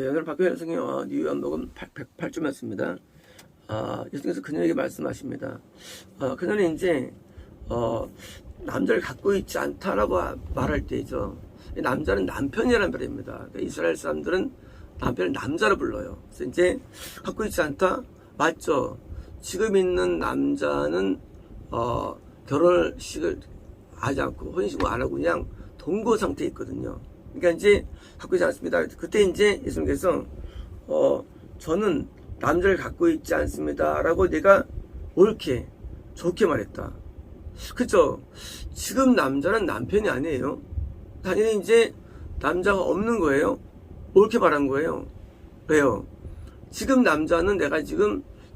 오늘 박교현 성경 뉴연복음 108주였습니다. 예수님께서 그녀에게 말씀하십니다. 그녀는 이제 남자를 갖고 있지 않다라고 말할 때죠. 남자는 남편이라는 말입니다. 그러니까 이스라엘 사람들은 남편을 남자로 불러요. 그래서 이제 갖고 있지 않다? 맞죠. 지금 있는 남자는 결혼식을 하지 않고 혼인신고 안 하고 그냥 동거 상태에 있거든요. 그러니까 이제 갖고 있지 않습니다. 그때 이제 예수님께서 저는 남자를 갖고 있지 않습니다 라고 내가 옳게 좋게 말했다. 그쵸? 지금 남자는 남편이 아니에요. 당연히 이제 남자가 없는 거예요. 옳게 말한 거예요. 왜요? 지금 남자는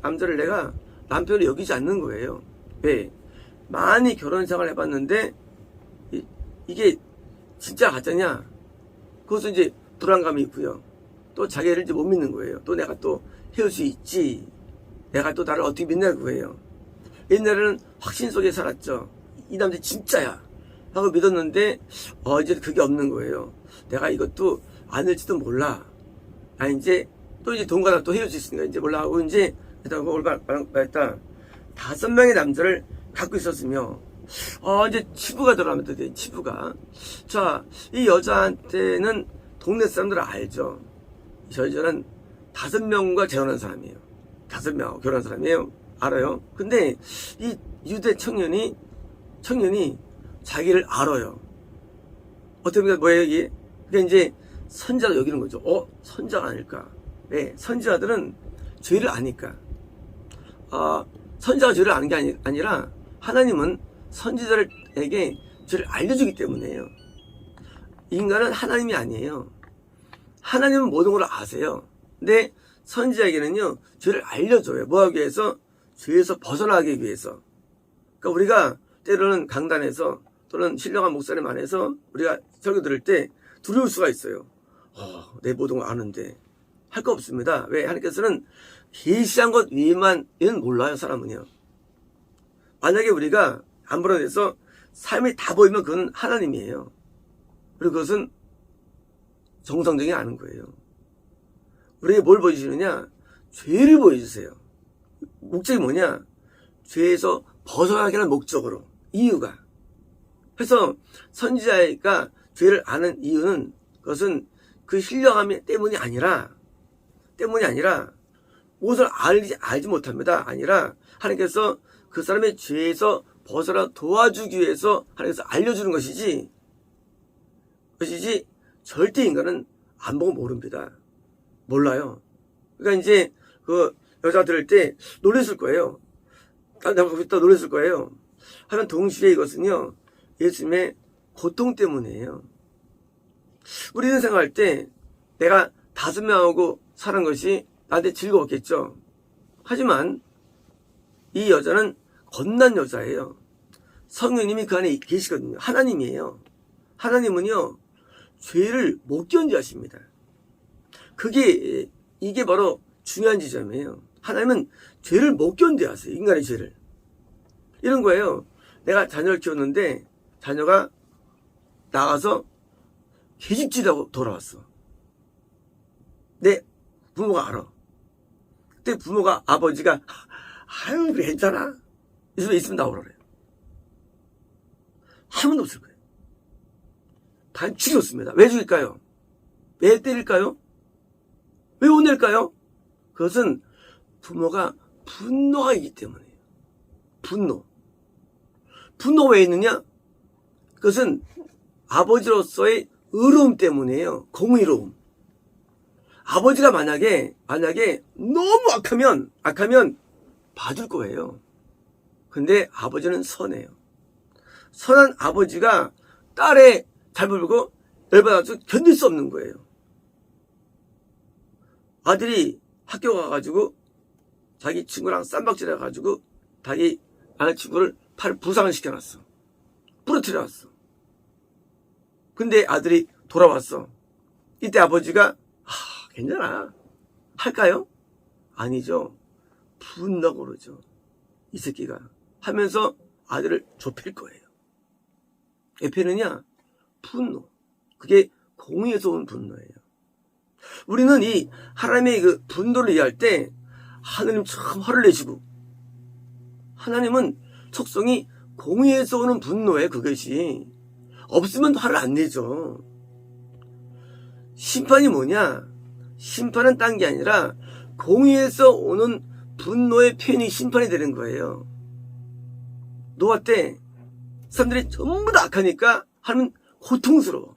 남자를 내가 남편으로 여기지 않는 거예요. 왜? 많이 결혼 생활 해봤는데 이게 진짜 가짜냐? 그것은 이제 불안감이 있고요. 또 자기를 이제 못 믿는 거예요. 또 내가 또 헤어질 수 있지. 내가 또 나를 어떻게 믿냐고 해요. 옛날에는 확신 속에 살았죠. 이 남자 진짜야 하고 믿었는데 이제 그게 없는 거예요. 내가 이것도 아닐지도 몰라. 이제 또 이제 동거나 또 헤어질 수 있으니까 이제 몰라 하고 이제 말했다. 5명의 남자를 갖고 있었으며 이제 치부가 들어가면 돼. 치부가. 자, 이 여자한테는 동네 사람들 알죠. 저 여자는 5명과 결혼한 사람이에요. 5명 결혼한 사람이에요. 알아요. 근데 이 유대 청년이 자기를 어떻게 보면 뭐예요 이게? 그러니까 이제 선지자로 여기는 거죠. 선지자가 아닐까? 왜? 선지자들은 죄를 아니까. 선지자가 죄를 아는 게 아니라 하나님은 선지자에게 죄를 알려주기 때문에요. 인간은 하나님이 아니에요. 하나님은 모든 걸 아세요. 근데 선지자에게는요, 죄를 알려줘요. 뭐 하기 위해서? 죄에서 벗어나기 위해서. 그러니까 우리가 때로는 강단에서 또는 신령한 목사님 안에서 우리가 설교 들을 때 두려울 수가 있어요. 내 모든 걸 아는데. 할 거 없습니다. 왜? 하나님께서는 계시한 것 위에만은 몰라요, 사람은요. 만약에 우리가 안 불안해서 삶이 다 보이면 그건 하나님이에요. 그리고 그것은 정상적이 아는 거예요. 우리에게 뭘 보여주시느냐? 죄를 보여주세요. 목적이 뭐냐? 죄에서 벗어나게 하는 목적으로. 이유가. 그래서 선지자가 죄를 아는 이유는 그것은 그 신령함 때문이 아니라 무엇을 알지 못합니다. 아니라 하나님께서 그 사람의 죄에서 벗어나 도와주기 위해서 하나님께서 알려주는 것이지 절대 인간은 안 보고 모릅니다. 몰라요. 그러니까 이제 그 여자 들을 때 놀랬을 거예요. 내가 거기다 놀랬을 거예요. 하면 동시에 이것은요, 예수님의 고통 때문이에요. 우리는 생각할 때 내가 5명하고 사는 것이 나한테 즐거웠겠죠. 하지만 이 여자는 겁난 여자예요. 성령님이 그 안에 계시거든요. 하나님이에요. 하나님은요, 죄를 못 견디하십니다. 이게 바로 중요한 지점이에요. 하나님은 죄를 못 견디하세요. 인간의 죄를. 이런 거예요. 내가 자녀를 키웠는데 자녀가 나가서 개집질하고 돌아왔어. 내 부모가 알아. 그때 부모가 아버지가 아유 괜찮아. 있으면 나오라 그래요. 한 번도 없을 거예요. 단 죽였습니다. 왜 죽일까요? 왜 때릴까요? 왜 혼낼까요? 그것은 부모가 분노가 있기 때문이에요. 분노가 왜 있느냐? 그것은 아버지로서의 의로움 때문이에요. 공의로움. 아버지가 만약에 너무 악하면 봐줄 거예요. 근데 아버지는 선해요. 선한 아버지가 딸의 잘못 보고 열받아서 견딜 수 없는 거예요. 아들이 학교 가가지고 자기 친구랑 쌈박질 해가지고 자기 아는 친구를 팔을 부상을 시켜놨어. 부러뜨려놨어. 근데 아들이 돌아왔어. 이때 아버지가 괜찮아. 할까요? 아니죠. 분노가 오르죠. 이 새끼가. 하면서 아들을 좁힐 거예요. 왜 패느냐? 분노. 그게 공의에서 온 분노예요. 우리는 이 하나님의 그 분노를 이해할 때 하나님 참 화를 내시고, 하나님은 척성이 공의에서 오는 분노에 그것이 없으면 화를 안 내죠. 심판이 뭐냐? 심판은 딴 게 아니라 공의에서 오는 분노의 표현이 심판이 되는 거예요. 노아 때 사람들이 전부 다 악하니까 하나님은 고통스러워.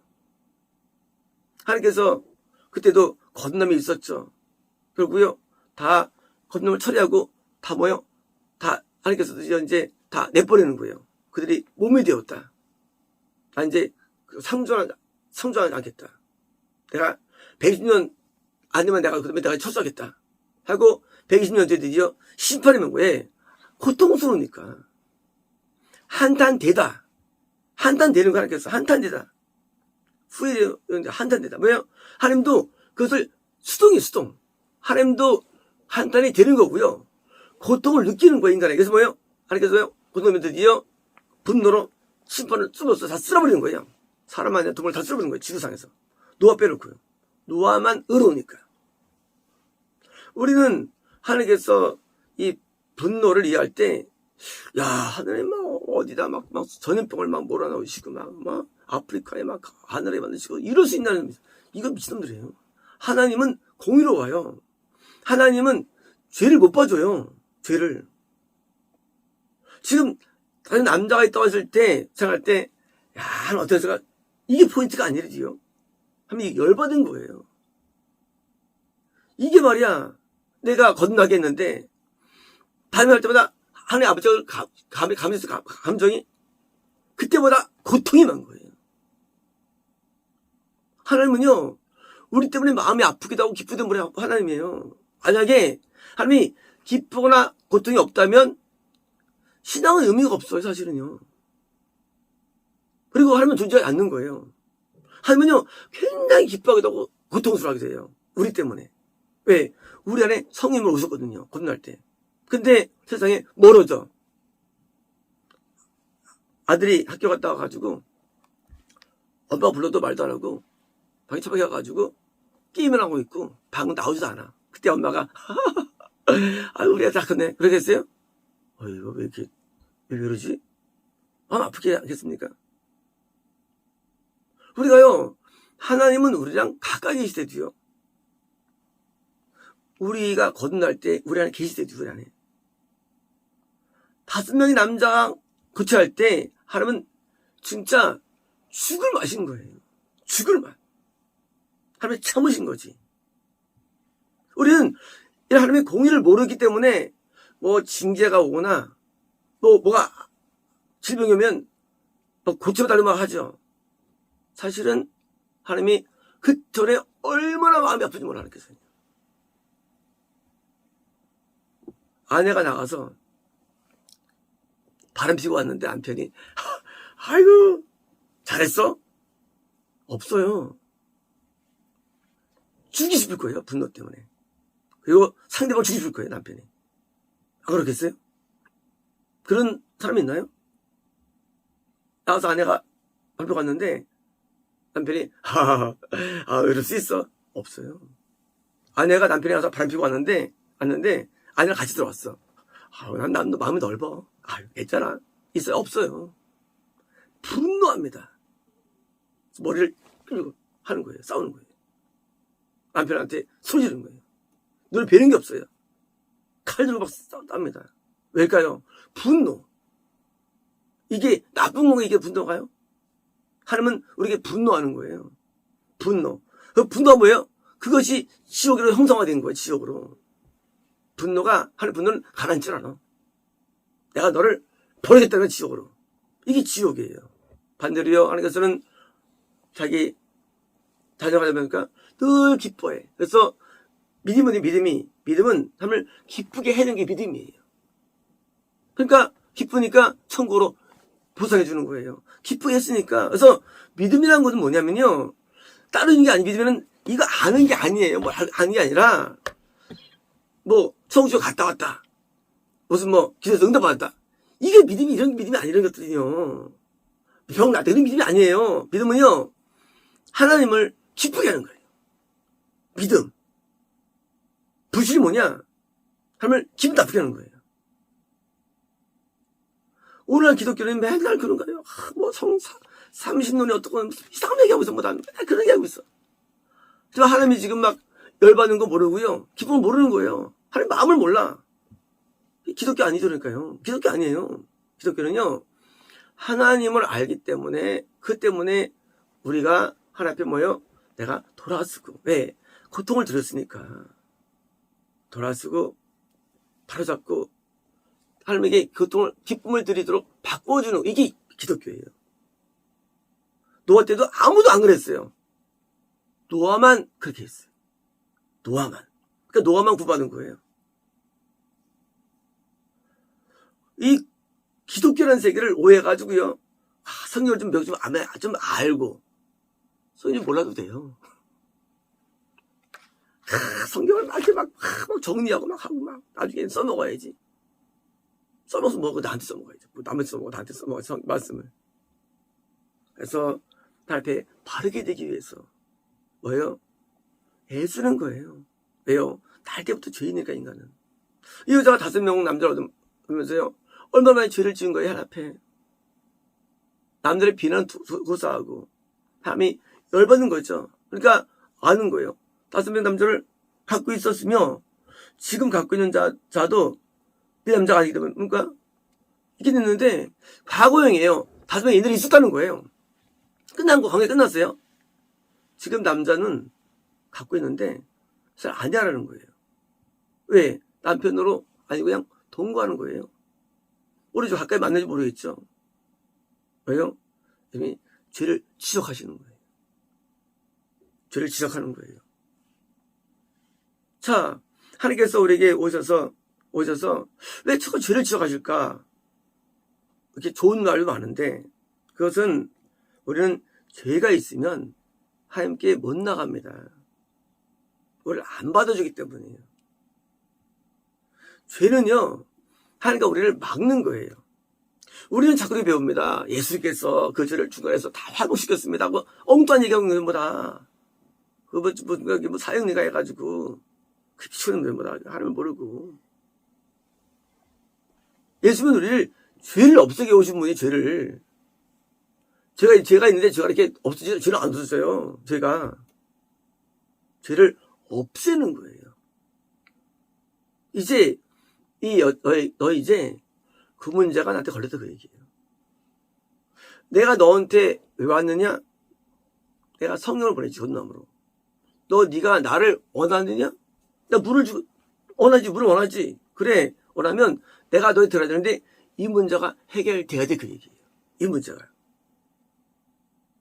하나님께서 그때도 거듭남이 있었죠. 그리고요, 다 거듭남을 처리하고 다 뭐요? 다 하나님께서 이제 다 내버리는 거예요. 그들이 몸이 되었다. 나 이제 상주하지 않겠다. 내가 120년 안 되면 내가 그다음에 내가 철수하겠다. 하고 120년 뒤에 드디어 심판이 온 거예요. 고통스러우니까. 한탄되다. 한탄되는 거 하나님께서 한탄되다. 후회되는데 한탄되다. 뭐예요? 하나님도 그것을 수동. 하나님도 한탄이 되는 거고요. 고통을 느끼는 거예요, 인간에게. 그래서 뭐예요? 하나님께서요, 고통을 드디어 분노로 심판을 다 쓸어버리는 거예요. 사람 아니라 동물 다 쓸어버리는 거예요, 지구상에서. 노아 빼놓고요. 노아만 의로우니까. 우리는 하나님께서 이 분노를 이해할 때, 야, 하늘에 막 어디다 막 전염병을 막 몰아넣으시고 막 아프리카에 막 하늘에 만드시고 이럴 수 있나는, 이건 미친놈들이에요. 하나님은 공의로워요. 하나님은 죄를 못 봐줘요. 죄를. 지금 다른 남자가 있다고 했을 때 생각할 때, 야, 하는 어떤 생각, 이게 포인트가 아니지요. 하면 열받은 거예요. 이게 말이야, 내가 거듭나게 했는데 다음에 할 때마다 하나님 아버지가 감정이 그때보다 고통이 많은 거예요. 하나님은요, 우리 때문에 마음이 아프기도 하고 기쁘기도 하고 하나님이에요. 만약에 하나님이 기쁘거나 고통이 없다면 신앙은 의미가 없어요, 사실은요. 그리고 하나님은 존재하지 않는 거예요. 하나님은요, 굉장히 기뻐하기도 하고 고통스러워하기도 해요. 우리 때문에. 왜? 우리 안에 성령을 오셨거든요, 거듭날 때. 근데 세상에 멀어져. 아들이 학교 갔다 와가지고 엄마가 불러도 말도 안 하고 방에 처박혀 가가지고 게임을 하고 있고 방은 나오지도 않아. 그때 엄마가 아유, 우리 애들 다 컸네. 그러겠어요? 이거 왜 이러지? 마음 아프게 하겠습니까? 우리가요, 하나님은 우리랑 가까이 계시대도요. 우리가 거듭날 때 우리 안에 계시대도 우리 안에. 5명의 남자가 교체할 때 하나님은 진짜 죽을 맛인 거예요. 죽을 맛. 하나님이 참으신 거지. 우리는 하나님의 공의를 모르기 때문에 뭐 징계가 오거나 뭐가 질병이 오면 고쳐달라고 하죠. 사실은 하나님이 그 전에 얼마나 마음이 아픈지 몰라 하나님께서요. 아내가 나가서 바람 피고 왔는데 남편이 아이고 잘했어? 없어요. 죽이고 싶을 거예요, 분노 때문에. 그리고 상대방 죽이고 싶을 거예요, 남편이. 안 그렇겠어요? 그런 사람이 있나요? 나가서 아내가 바람 피고 왔는데 남편이 이럴 수 있어? 없어요. 아내가 남편이 가서 바람 피고 왔는데 아내랑 같이 들어왔어. 난 마음이 넓어. 괜찮아. 있어요? 없어요. 분노합니다. 머리를 끌고 하는 거예요. 싸우는 거예요. 남편한테 소리 지르는 거예요. 눈을 베는 게 없어요. 칼 들고 막 싸웁니다. 왜일까요? 분노. 이게 나쁜 건가, 이게 분노가요? 하나님은 우리에게 분노하는 거예요. 분노. 그 분노가 뭐예요? 그것이 지옥으로 형성화된 거예요, 지옥으로. 분노가, 하나님 분노는 가라앉질 않아. 내가 너를 버리겠다는 지옥으로. 이게 지옥이에요. 반대로요, 하나님께서는 자기 자녀가 되니까 늘 기뻐해. 그래서 믿음은 하나님을 기쁘게 해는 게 믿음이에요. 그러니까 기쁘니까 천국으로 보상해 주는 거예요. 기쁘게 했으니까. 그래서 믿음이라는 것은 뭐냐면요, 따르는 게 아니고, 믿음은 이거 아는 게 아니에요. 뭐 아는 게 아니라 성주에 갔다 왔다. 무슨 기도에서 응답받았다. 이게 믿음이, 이런 믿음이 아니라는 것들이요. 병 낫다, 이런 믿음이 아니에요. 믿음은요, 하나님을 기쁘게 하는 거예요. 믿음. 부실이 뭐냐? 하면 기분 나쁘게 하는 거예요. 오늘날 기독교는 맨날 그런 거예요. 뭐 삼신론이 어떻고 이상한 얘기하고 있어. 맨날 그런 얘기하고 있어. 하지만 하나님이 지금 막 열받는 거 모르고요. 기분을 모르는 거예요. 하나님 마음을 몰라. 기독교 아니더라니까요. 기독교 아니에요. 기독교는요. 하나님을 알기 때문에 그 때문에 우리가 하나님 앞에 뭐요? 내가 돌아서고 왜? 고통을 들었으니까 돌아서고 바로잡고 하나님에게 고통을 기쁨을 드리도록 바꿔주는 이게 기독교예요. 노아 때도 아무도 안 그랬어요. 노아만 그렇게 했어요. 노아만. 그러니까 노아만 구받은 거예요. 이 기독교라는 세계를 오해해가지고요. 성경을 좀 알고 성경 몰라도 돼요. 성경을 막 이렇게 막 정리하고 막 하고 막 나중에 써먹어야지. 써먹어서 뭐고 나한테 써먹어야지. 뭐 남한테 써먹어 나한테 써먹어 말씀을. 그래서 나 앞에 바르게 되기 위해서 뭐예요? 애쓰는 거예요. 왜요? 날 때부터 죄인이니까 인간은. 이 여자가 5명 남자를 얻으면서요. 얼마나 많이 죄를 지은 거예요, 하나님 앞에. 남들의 비난 고사하고 하나님이 열받는 거죠. 그러니까 아는 거예요. 5명 남자를 갖고 있었으며 지금 갖고 있는 자도 그 남자가 아니기 때문에 그러니까 이게 됐는데 과거형이에요. 5명 얘들이 있었다는 거예요. 끝난 거 관계 끝났어요. 지금 남자는 갖고 있는데 잘 아니라는 거예요. 왜? 남편으로 아니고 그냥 동거하는 거예요. 모르죠. 가까이 만나지 모르겠죠. 왜요? 이미 죄를 지적하시는 거예요. 죄를 지적하는 거예요. 자, 하나님께서 우리에게 오셔서 왜 자꾸 죄를 지적하실까? 이렇게 좋은 말도 많은데 그것은 우리는 죄가 있으면 하나님께 못 나갑니다. 우리를 안 받아주기 때문이에요. 죄는요, 하나님과 우리를 막는 거예요. 우리는 자꾸 배웁니다. 예수님께서 그 죄를 중간에서 다 회복시켰습니다. 뭐 엉뚱한 얘기하고 있는 거다. 뭐 사형리가 해가지고 그 비추는 거다. 하나님을 모르고. 예수님은 우리를 죄를 없애게 오신 분이 죄를. 죄가 있는데 제가 이렇게 없애지, 죄를 안 없었어요. 죄를 없애는 거예요. 이제, 너 이제 그 문제가 나한테 걸렸다 그 얘기예요. 내가 너한테 왜 왔느냐? 내가 성령을 보내지, 전남으로. 네가 나를 원하느냐? 나 물을 주고, 물을 원하지. 그래, 원하면 내가 너에 들어야 되는데 이 문제가 해결돼야 돼 그 얘기예요. 이 문제가.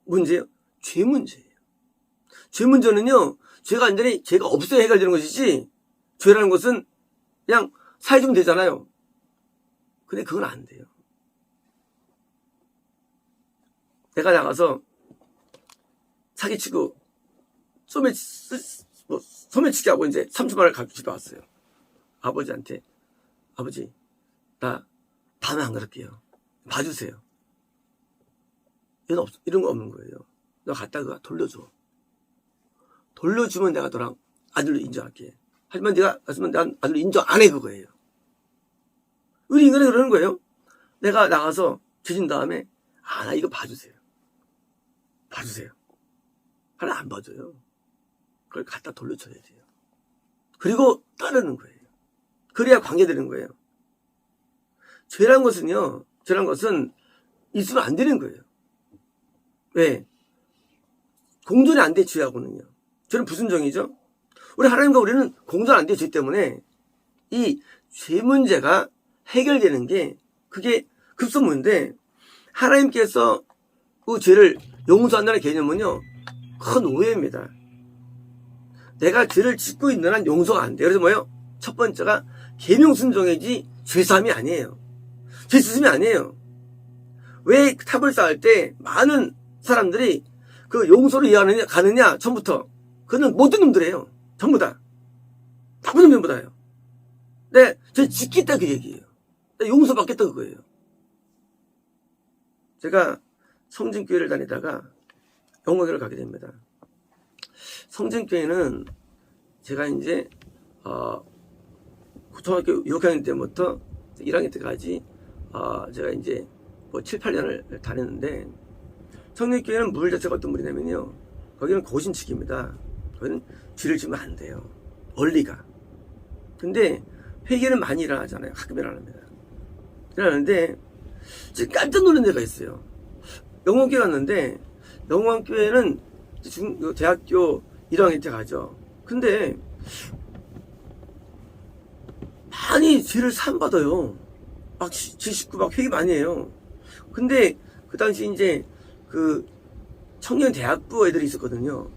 문제요? 죄 문제예요. 죄 문제는요, 죄가 완전히 죄가 없어야 해결되는 것이지, 죄라는 것은 그냥 사해주면 되잖아요. 근데 그건 안 돼요. 내가 나가서 사기치고 소매치기 하고 이제 3천만 원을 갖고 집에 왔어요. 아버지한테, 아버지, 나 다음에 안 그럴게요. 봐주세요. 이런 거 없는 거예요. 너 갖다가 돌려줘. 돌려주면 내가 너랑 아들로 인정할게. 하지만 네가 갔으면 난 아들로 인정 안 해, 그거예요. 우리 인간이 그러는 거예요. 내가 나가서 죄진 다음에 나 이거 봐주세요. 하나 안 봐줘요. 그걸 갖다 돌려줘야 돼요. 그리고 따르는 거예요. 그래야 관계되는 거예요. 죄란 것은 있으면 안 되는 거예요. 왜? 공존이 안 돼, 죄하고는요. 죄는 불순종이죠. 우리 하나님과 우리는 공존 안 돼, 죄 때문에. 이 죄 문제가 해결되는 게 그게 급선무인데 하나님께서 그 죄를 용서한다는 개념은요, 큰 오해입니다. 내가 죄를 짓고 있는 한 용서가 안 돼요. 그래서 뭐예요? 첫 번째가 계명 순종이지 죄사함이 아니에요. 죄 짓음이 아니에요. 왜 탑을 쌓을 때 많은 사람들이 그 용서를 가느냐 처음부터. 그는 못된 놈들이에요. 전부 다. 나쁜 놈 다요. 네, 죄 짓겠다 그 얘기예요. 용서 받겠다 그거예요. 제가 성진교회를 다니다가 영광교회를 가게 됩니다. 성진교회는 제가 이제 초등학교 6학년 때부터 1학년 때까지 제가 이제 뭐 7, 8년을 다녔는데, 청립교회는 물 자체가 어떤 물이냐면요, 거기는 고신축입니다. 거기는 죄를 지으면 안 돼요, 원리가. 근데 회개는 많이 일어나잖아요. 가끔 일어납니다. 일어나는데 지금 깜짝 놀란 데가 있어요. 영원교회 갔는데, 영원교회는 대학교 1학년 때 가죠. 근데 많이 죄를 사함받아요. 막 죄 짓고 막 회개 많이 해요. 근데 그 당시 이제 그 청년 대학부 애들이 있었거든요.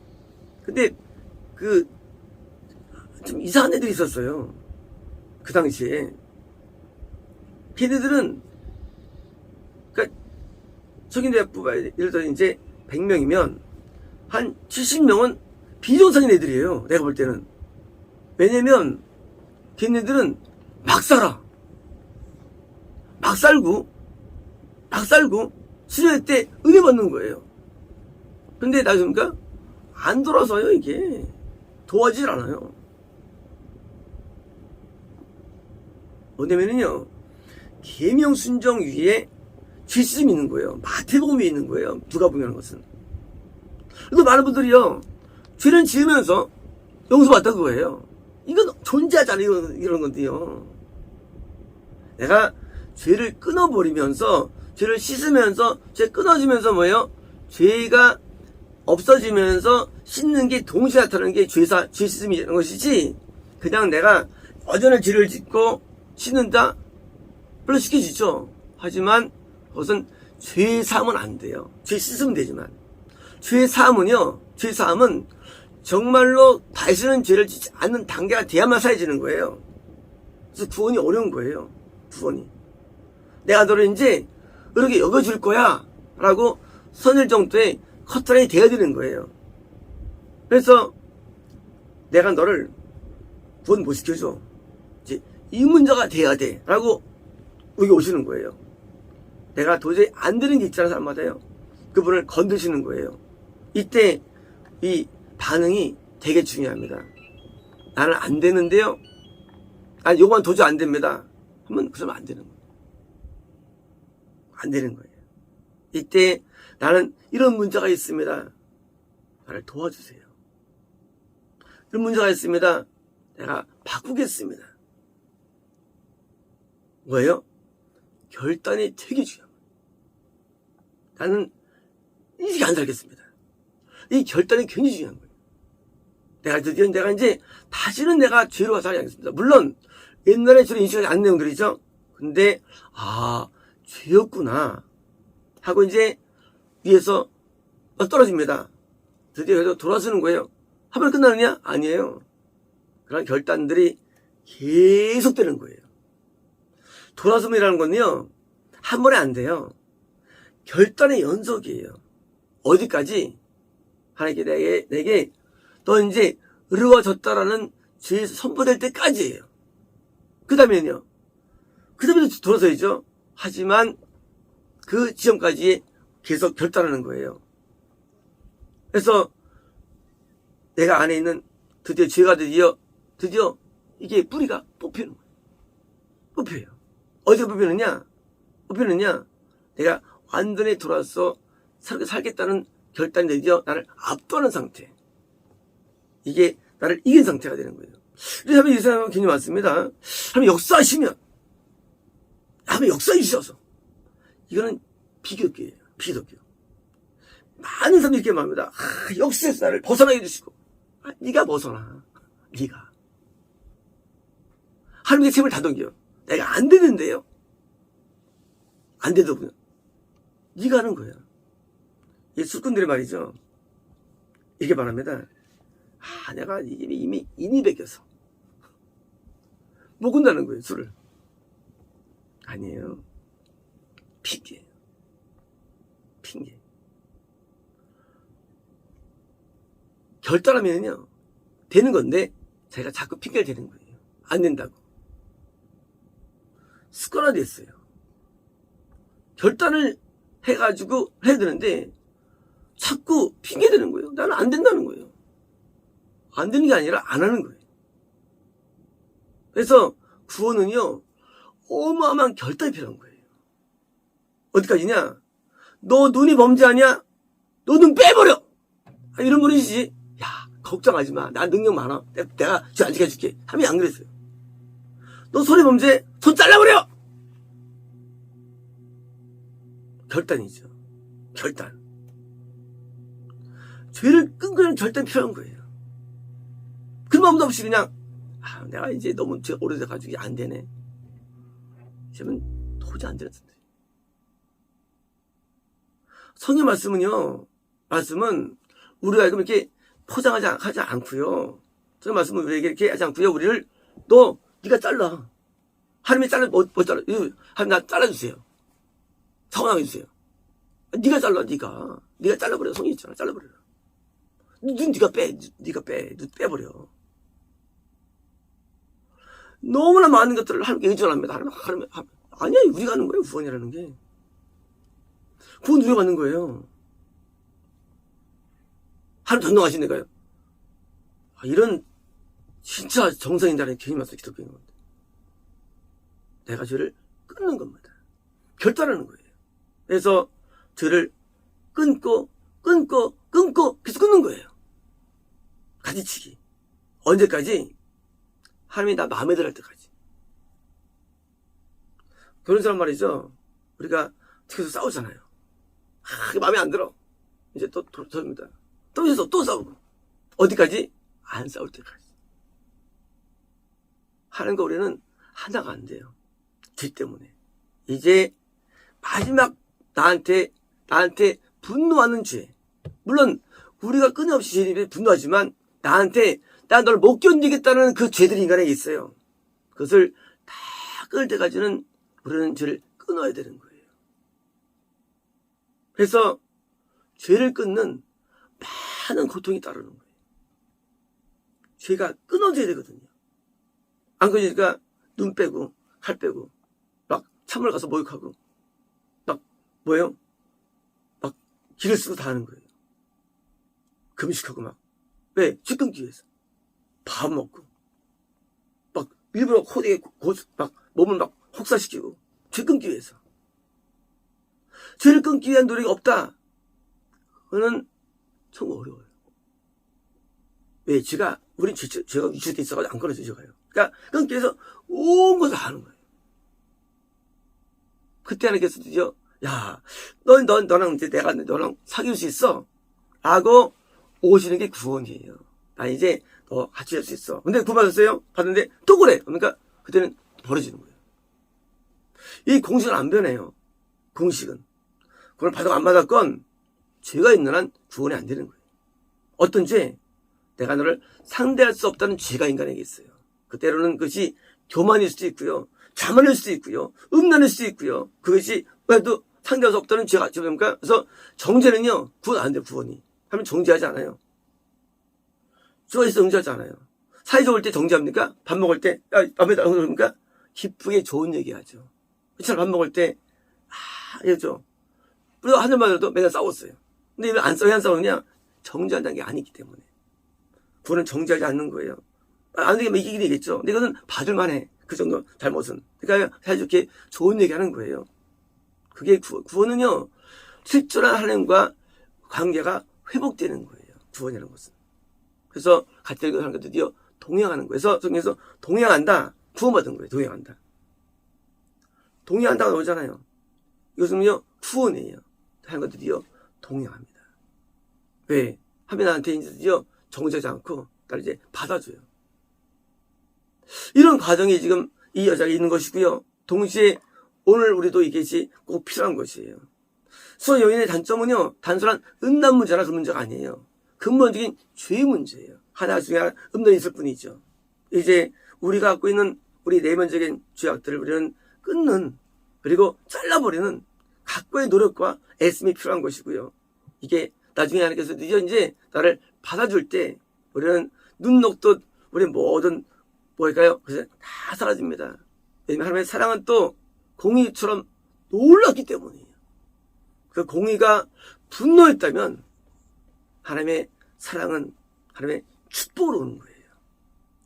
근데 그 좀 이상한 애들이 있었어요. 그 당시에. 걔네들은, 그러니까 청년 대학부가 예를 들어 이제 100명이면 한 70명은 비정상인 애들이에요. 내가 볼 때는. 왜냐면 걔네들은 막 살아. 막 살고 수련회 때 은혜 받는 거예요. 근데 나중에 안 돌아서요. 이게 도와지질 않아요. 뭐냐면요, 계명 순종 위에 질심이 있는 거예요. 마태복음 위에 있는 거예요. 누가복음이라는 것은. 그래서 많은 분들이요, 죄는 지으면서 용서받다 그거예요. 이건 존재하잖아, 이런 건데요. 내가 죄를 끊어버리면서, 죄를 씻으면서, 죄 끊어지면서 뭐예요? 죄가 없어지면서 씻는 게 동시에 나타나는 게 죄 씻음이라는 것이지, 그냥 내가 여전히 죄를 짓고 씻는다? 물론 시켜지죠. 하지만 그것은 죄 사함은 안 돼요. 죄 씻으면 되지만. 죄 사함은요, 죄 사함은 정말로 다시는 죄를 짓지 않는 단계가 돼야만 사해지는 거예요. 그래서 구원이 어려운 거예요. 구원이. 내가 너를 이제 이렇게 여겨줄 거야 라고 선을 정도의 커트라인이 되어야 되는 거예요. 그래서 내가 너를 구원 못 시켜줘. 이제 이 문제가 돼야 돼 라고 여기 오시는 거예요. 내가 도저히 안 되는 게 있잖아요, 사람마다요. 그분을 건드시는 거예요. 이때 이 반응이 되게 중요합니다. 나는 안 되는데요, 아니 요건 도저히 안 됩니다 하면 그 사람 안 되는 거예요. 안 되는 거예요. 이때 나는 이런 문제가 있습니다, 나를 도와주세요. 이런 문제가 있습니다, 내가 바꾸겠습니다. 뭐예요? 결단이 되게 중요합니다. 나는 이렇게 안 살겠습니다. 이 결단이 굉장히 중요한 거예요. 내가 이제 다시는 내가 죄로 살지 않겠습니다. 물론 옛날에 저를 인식하지 않는 내용들이죠. 근데 죄였구나 하고 이제 위에서 떨어집니다. 드디어 그래서 돌아서는 거예요. 하면 끝나느냐? 아니에요. 그런 결단들이 계속되는 거예요. 돌아섬이라는 건요, 한 번에 안 돼요. 결단의 연속이에요. 어디까지? 하나님께 내게 너 이제 의로워졌다라는 죄에서 선포될 때까지예요. 그 다음에는요, 그 다음에도 돌아서야죠. 하지만 그 지점까지 계속 결단하는 거예요. 그래서 내가 안에 있는 드디어 죄가 드디어 이게 뿌리가 뽑히는 거예요. 뽑혀요. 어디가 뽑히느냐? 내가 완전히 돌아서 살겠다는 결단이 드디어 나를 압도하는 상태. 이게 나를 이긴 상태가 되는 거예요. 그래서 이 사람은 굉장히 많습니다. 하나님 역사하시면, 하나님 역사해 주셔서. 이거는 비교교예요. 비도교. 많은 사람들이 이렇게 말합니다. 역사에서 나를 벗어나게 해주시고. 네가 벗어나. 네가. 하나님의 책임을 다 넘겨. 내가 안 되는데요. 안 되더군요. 네가 하는 거야. 이 술꾼들이 말이죠, 이렇게 말합니다. 내가 이미 인이 베겨서 못 건다는 거예요, 술을. 아니에요. 핑계예요. 핑계. 결단하면요, 되는 건데, 제가 자꾸 핑계를 대는 거예요. 안 된다고. 습관화됐어요. 결단을 해가지고 해야 되는데, 자꾸 핑계 대는 거예요. 나는 안 된다는 거예요. 안 되는 게 아니라 안 하는 거예요. 그래서 구원은요, 어마어마한 결단이 필요한 거예요. 어디까지냐? 너 눈이 범죄하냐? 너 눈 빼버려! 이런 분이시지. 야, 걱정하지 마. 나 능력 많아. 내가 죄 안 지켜줄게. 하면 안 그랬어요. 너 손이 범죄, 손 잘라버려! 결단이죠. 결단. 죄를 끈끈한 결단이 필요한 거예요. 그 마음도 없이 그냥, 내가 이제 너무 죄 오래돼가지고 안 되네. 이제는 도저히 안 되는데. 성경 말씀은 우리가 이렇게 포장하지 않고요. 성경 말씀은 우리에게 이렇게 하지 않고요. 우리를 네가 잘라. 하나님이 잘라 뭐 잘라? 하나님 나 잘라주세요. 성황해 주세요. 네가 잘라. 네가 잘라버려. 성이 있잖아. 잘라버려. 눈 네가 빼. 눈 빼버려. 너무나 많은 것들을 하나님께 의존합니다. 하나님 아니야. 우리가 하는 거예요. 구원이라는 게. 구원 우리가 받는 거예요. 하나님 전능하시니까요. 이런 진짜 정성인자는 개인 말씀 기독교인 겁니다. 내가 죄를 끊는 겁니다. 결단하는 거예요. 그래서 죄를 끊고 계속 끊는 거예요. 가지치기. 언제까지? 하나님이 나 마음에 들어 할 때까지. 그런 사람 말이죠. 우리가 계속 싸우잖아요. 마음에 안 들어. 이제 또 돌립니다. 또 싸우고. 어디까지? 안 싸울 때까지. 하는 거 우리는 하나가 안 돼요. 죄 때문에. 이제 마지막 나한테 분노하는 죄. 물론 우리가 끊임없이 죄에 분노하지만 나한테 나 널 못 견디겠다는 그 죄들이 인간에게 있어요. 그것을 다 끊을 때까지는 우리는 죄를 끊어야 되는 거예요. 그래서 죄를 끊는 많은 고통이 따르는 거예요. 죄가 끊어져야 되거든요. 안 그러니까 눈 빼고 칼 빼고 막 참을 가서 모욕하고 막 막 길을 쓰고 다 하는 거예요. 금식하고 막. 왜? 죄 끊기 위해서. 밥 먹고 막 일부러 코에 막 몸을 막 혹사시키고 죄 끊기 위해서. 죄를 끊기 위한 노력이 없다. 그거는 정말 어려워요. 왜? 우린 죄가 유출돼 있어가지고 안 끊어져, 죄가요. 그러니까 끊기 위해서 온 것을 하는 거예요. 그때 하나님께서 드디어, 야, 너랑 이제 내가 너랑 사귈 수 있어. 라고 오시는 게 구원이에요. 나 이제 너 같이 할 수 있어. 근데 구원받았어요? 받는데 또 그래. 그러니까 그때는 벌어지는 거예요. 이 공식은 안 변해요. 공식은. 그걸 받아 안 받았건 죄가 있는 한 구원이 안 되는 거예요. 어떤 죄? 내가 너를 상대할 수 없다는 죄가 인간에게 있어요. 그때로는 그것이 교만일 수도 있고요. 자만일 수도 있고요. 음란일 수도 있고요. 그것이 왜도 상대할 수 없다는 죄가 있습니까? 그래서 정죄는요. 구원 안 돼요. 구원이. 하면 정죄하지 않아요. 죄가 있어 정죄하지 않아요. 사이 좋을 때 정죄합니까? 밥 먹을 때 밥에다 그러니까 기쁘게 좋은 얘기하죠. 그렇잖아요. 밥 먹을 때 이러죠. 그리고 하늘만 해도 맨날 싸웠어요. 근데 왜 안 싸우느냐? 정죄한다는 게 아니기 때문에. 구원은 정죄하지 않는 거예요. 안 되면 이기긴 되겠죠. 근데 이거는 봐줄만 해. 그 정도 잘못은. 그러니까 사이좋게 좋은 얘기 하는 거예요. 그게 구원은요. 실존한 하나님과 관계가 회복되는 거예요. 구원이라는 것은. 그래서 같은 그 사람과 드디어 동행하는 거예요. 그래서 성경에서 동행한다. 구원받은 거예요. 동행한다. 동행한다가 나오잖아요. 이것은요. 구원이에요. 하나님과 드디어 동행합니다. 왜? 하면 나한테 이제 드디어 정죄하지 않고 나를 이제 받아줘요. 이런 과정이 지금 이 여자가 있는 것이고요. 동시에 오늘 우리도 이것이 꼭 필요한 것이에요. 수호 여인의 단점은요. 단순한 음란 문제나 그 문제가 아니에요. 근본적인 죄 문제예요. 하나 중에 하나 음란이 있을 뿐이죠. 이제 우리가 갖고 있는 우리 내면적인 죄악들을 우리는 끊는 그리고 잘라버리는 각고의 노력과 애씀이 필요한 것이고요. 이게 나중에 하나님께서 드디어 이제 나를 받아줄 때 우리는 눈 녹듯 우리 모든 뭘까요? 그래서 다 사라집니다. 왜냐하면 하나님의 사랑은 또 공의처럼 놀랍기 때문이에요. 그 공의가 분노했다면 하나님의 사랑은 하나님의 축복으로 오는 거예요.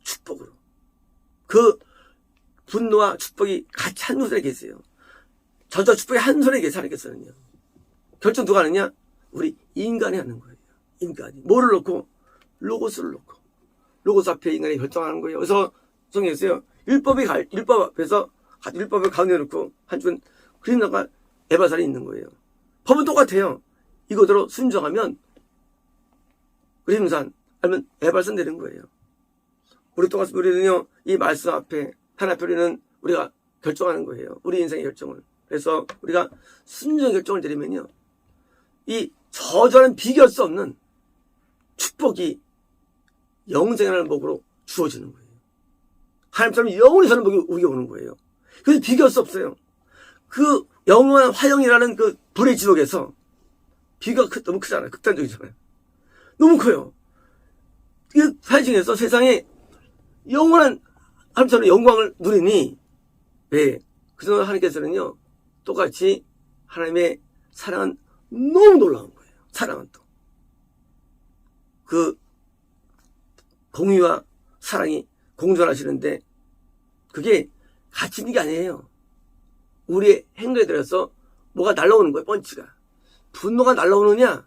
축복으로. 그 분노와 축복이 같이 한 손에 계세요. 저주와 축복이 한 손에 계세요. 하나님께서는요. 결정 누가 하느냐? 우리 인간이 하는 거예요. 인간이. 뭐를 놓고? 로고스를 놓고. 로고스 앞에 인간이 결정하는 거예요. 그래서 성경에서요. 율법 앞에서 율법을 가운데 놓고 한쪽은 그림자가 에바살이 있는 거예요. 법은 똑같아요. 이거대로 순종하면 그림산 아니면 에발산 되는 거예요. 우리 똑같이 우리는요. 이 말씀 앞에 하나 앞에 우리는 우리가 결정하는 거예요. 우리 인생의 결정을. 그래서 우리가 순종의 결정을 내리면요. 이 저절은 비교할 수 없는 축복이 영생이라는 복으로 주어지는 거예요. 하나님처럼 영원히 사는 복이 우리에게 오는 거예요. 그래서 비교할 수 없어요. 그 영원한 화영이라는 그 불의 지옥에서 비교가 너무 크잖아요. 극단적이잖아요. 너무 커요. 그 사회 중에서 세상에 영원한 하나님처럼 영광을 누리니 왜? 그래서 하나님께서는요. 똑같이 하나님의 사랑은 너무 놀라운 거예요. 사랑은 또. 그 공의와 사랑이 공존하시는데 그게 같이 있는 게 아니에요. 우리의 행동에 들어서 뭐가 날라오는 거예요. 펀치가. 분노가 날라오느냐?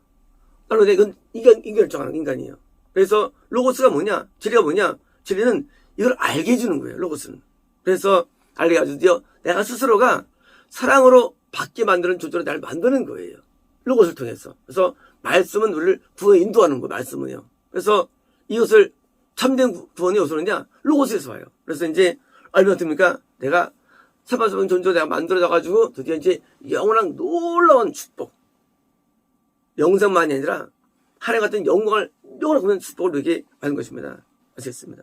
날라오느냐? 이건 인간 결정하는 인간이에요. 그래서 로고스가 뭐냐? 진리가 뭐냐? 진리는 이걸 알게 해주는 거예요. 로고스는. 그래서 알게 해가지고 내가 스스로가 사랑으로 받게 만드는 조절로 나를 만드는 거예요. 로고스를 통해서. 그래서 말씀은 우리를 구원에 인도하는 거예요. 말씀은요. 그래서 이것을 참된 구원이 어디서 오느냐? 로고스에서 와요. 그래서 이제 알면 어떻습니까? 내가 세바스본 존재로 내가 만들어져가지고 드디어 이제 영원한 놀라운 축복. 영생만이 아니라 하나님 같은 영광을 영원한 축복을 누리게 하는 것입니다. 아시겠습니다.